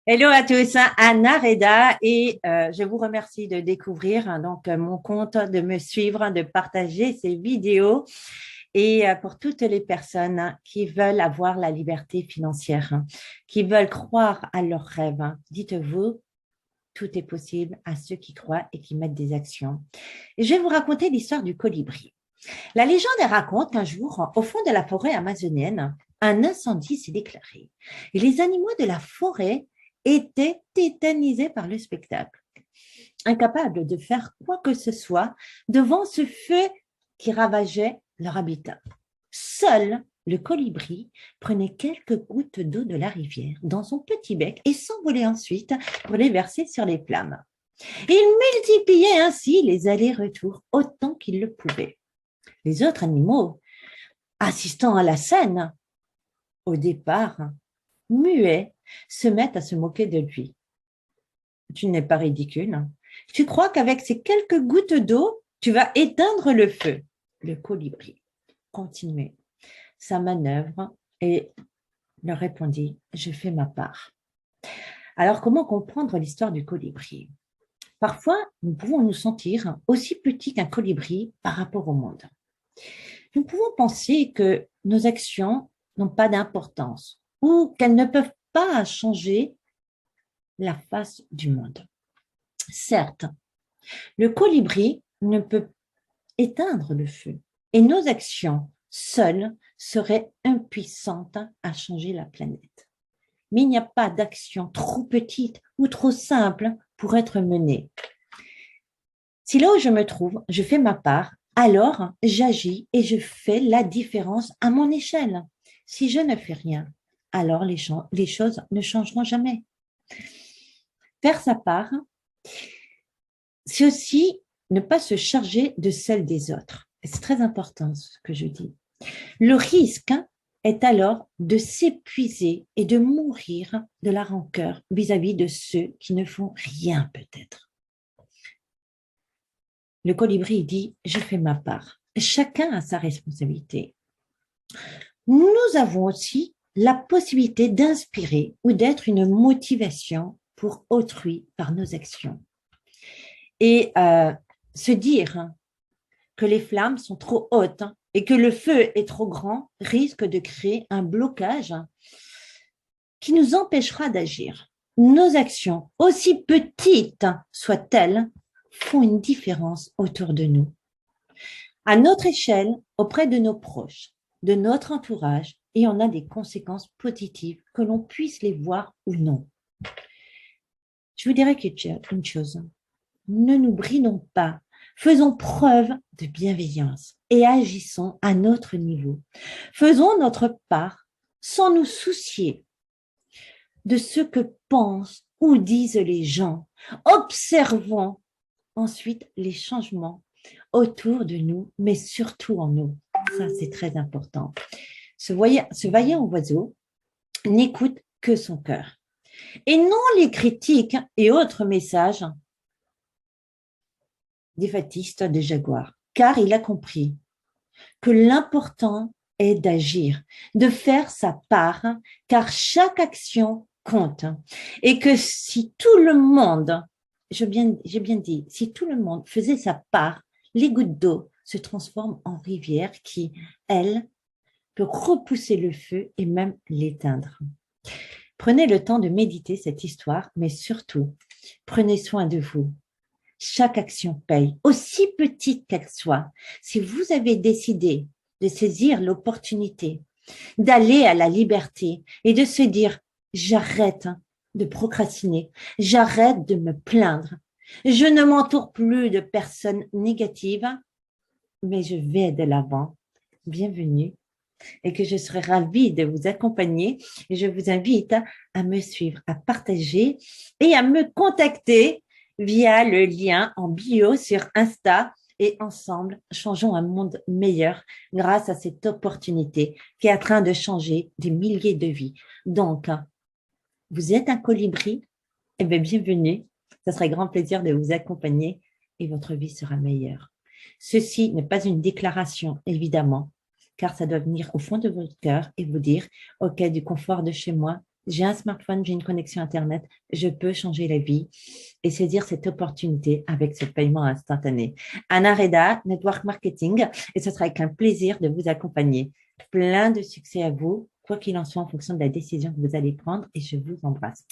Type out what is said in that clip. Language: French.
Hello à tous, hein, Anna Reda et je vous remercie de découvrir mon compte, de me suivre, de partager ces vidéos et pour toutes les personnes qui veulent avoir la liberté financière, qui veulent croire à leurs rêves. Dites-vous, tout est possible à ceux qui croient et qui mettent des actions. Et je vais vous raconter l'histoire du colibri. La légende raconte qu'un jour, au fond de la forêt amazonienne, un incendie s'est déclaré et les animaux de la forêt étaient tétanisés par le spectacle, incapables de faire quoi que ce soit devant ce feu qui ravageait leur habitat. Seul le colibri prenait quelques gouttes d'eau de la rivière dans son petit bec et s'envolait ensuite pour les verser sur les flammes. Il multipliait ainsi les allers-retours autant qu'il le pouvait. Les autres animaux, assistant à la scène, au départ, muets, se mettent à se moquer de lui. Tu n'es pas ridicule. Tu crois qu'avec ces quelques gouttes d'eau, tu vas éteindre le feu. Le colibri continuait sa manœuvre et leur répondit, je fais ma part. Alors, comment comprendre l'histoire du colibri? Parfois, nous pouvons nous sentir aussi petits qu'un colibri par rapport au monde. Nous pouvons penser que nos actions n'ont pas d'importance ou qu'elles ne peuvent pas changer la face du monde. Certes, le colibri ne peut éteindre le feu et nos actions seules seraient impuissantes à changer la planète. Mais il n'y a pas d'action trop petite ou trop simple pour être menée. Si là où je me trouve, je fais ma part, alors j'agis et je fais la différence à mon échelle. Si je ne fais rien, alors les choses ne changeront jamais. Faire sa part, c'est aussi ne pas se charger de celle des autres. C'est très important ce que je dis. Le risque est alors de s'épuiser et de mourir de la rancœur vis-à-vis de ceux qui ne font rien peut-être. Le colibri dit, je fais ma part. Chacun a sa responsabilité. Nous avons aussi la possibilité d'inspirer ou d'être une motivation pour autrui par nos actions. Et se dire que les flammes sont trop hautes et que le feu est trop grand risque de créer un blocage qui nous empêchera d'agir. Nos actions, aussi petites soient-elles, font une différence autour de nous. À notre échelle, auprès de nos proches, de notre entourage, et on a des conséquences positives, que l'on puisse les voir ou non. Je vous dirais une chose, ne nous bridons pas, faisons preuve de bienveillance et agissons à notre niveau. Faisons notre part sans nous soucier de ce que pensent ou disent les gens. Observons ensuite les changements autour de nous, mais surtout en nous. Ça, c'est très important. Ce vaillant oiseau n'écoute que son cœur. Et non les critiques et autres messages défaitistes des jaguars, car il a compris que l'important est d'agir, de faire sa part, car chaque action compte. Et que si tout le monde, j'ai bien dit, si tout le monde faisait sa part, les gouttes d'eau se transforment en rivière qui, elle, peut repousser le feu et même l'éteindre. Prenez le temps de méditer cette histoire, mais surtout, prenez soin de vous. Chaque action paye, aussi petite qu'elle soit. Si vous avez décidé de saisir l'opportunité, d'aller à la liberté et de se dire, j'arrête de procrastiner, j'arrête de me plaindre, je ne m'entoure plus de personnes négatives, mais je vais de l'avant. Bienvenue et que je serai ravie de vous accompagner et je vous invite à me suivre, à partager et à me contacter via le lien en bio sur Insta et ensemble, changeons un monde meilleur grâce à cette opportunité qui est en train de changer des milliers de vies. Donc, vous êtes un colibri? Eh bien, bienvenue. Ça serait grand plaisir de vous accompagner et votre vie sera meilleure. Ceci n'est pas une déclaration, évidemment, car ça doit venir au fond de votre cœur et vous dire, OK, du confort de chez moi, j'ai un smartphone, j'ai une connexion Internet, je peux changer la vie et saisir cette opportunité avec ce paiement instantané. Anna Reda, Network Marketing, et ce sera avec un plaisir de vous accompagner. Plein de succès à vous, quoi qu'il en soit, en fonction de la décision que vous allez prendre, et je vous embrasse.